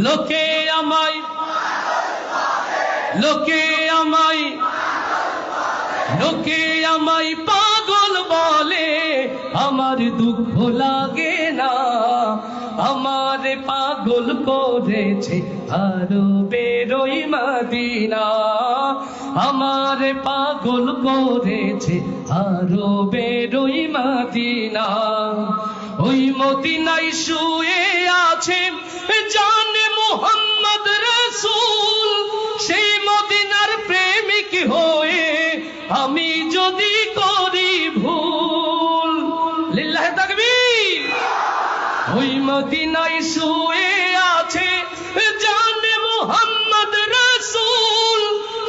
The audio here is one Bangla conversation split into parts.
লোকে আমায় লোকে আমায় লোকে আমায় পাগল বলে, আমার দুঃখ লাগে না। আমার পাগল করেছে আরো বেরোই মদিনা, আমার পাগল করেছে আরো বেরোই মদিনা। ওই মদিনায় শুয়ে আছে জানে মুহাম্মদ রাসূল, সেই মদিনার প্রেমিক হয়ে আমি যদি করি ভুল, লিল্লাহি তাকবীর। ওই মদিনায় শুয়ে আছে জানে মুহাম্মদ রাসূল,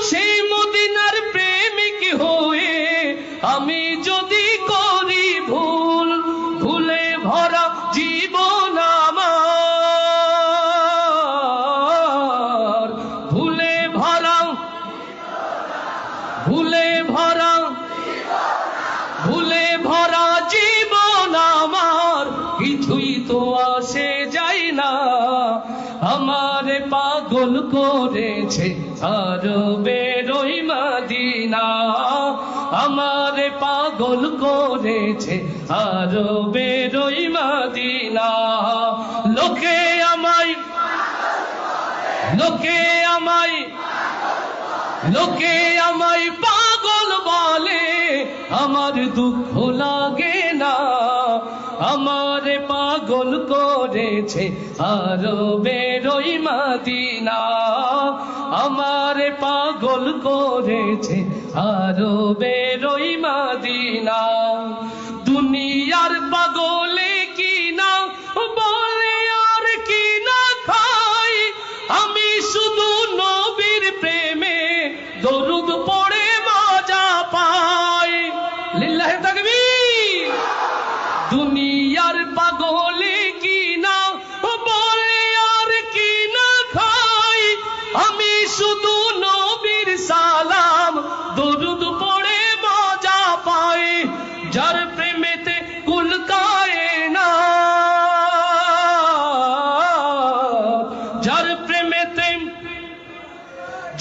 সেই মদিনার প্রেমিক হয়ে আমি যদি করি ভুল, ভুলে ভরা জীবন আমার, ভুলে ভরা ভুলে ভরা ভুলে ভরা জীবন আমার, কিছুই তো আসে যায় না। আমার পাগল করেছে আরো বেরোই মদিনা, আমার পাগল করেছে আরো বেরোই মদিনা। লোকে আমায় লোকে আমায় লোকে আমায় পাগল বলে, আমার দুঃখ লাগে না। আমার পাগল করেছে আরো বেরোই মদিনা, আমার পাগল করেছে আরো বেরোই মদিনা। দুনিয়ার পাগলে কি না বলে আর কি না খাই, আমি শুধু নবীর প্রেমে দরুদ পড়ে মজা পাই, লিল্লাহি তাকবীর। দুনিয়ার পাগলে কি না বলে আর কি না খাই, আমি শুধু নবীর সালাম দরুদ পড়ে মজা পাই। যার প্রেমেতে কুল কায়নাত, যার প্রেমেতে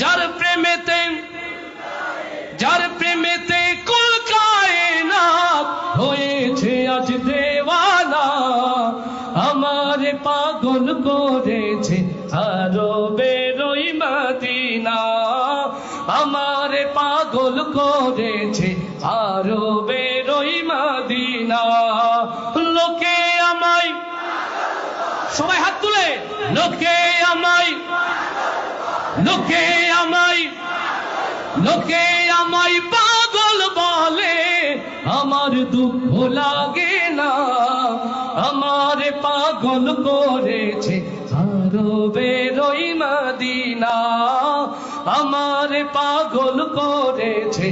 যার প্রেমেতে যার প্রেমেতে কুল কায়নাত হয়েছে আজ দেওয়ানা, আমার পাগল করেছে আরো বেরোই মদিনা, আমার পাগল করেছে আরো বেরোই মদিনা। লোকে আমায়, সবাই হাত তুলে, লোকে আমায় লোকে আমায় লোকে আমায় পাগল বলে, আমার দুঃখ লাগে না। আমার পাগল করেছে আরো বেরোই মদিনা, আমার পাগল করেছে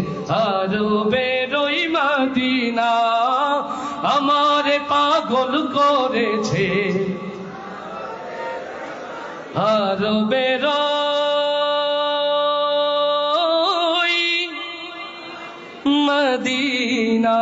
আরো বেরোই মদিনা, আমার পাগল করেছে আরো বেরোই মদিনা।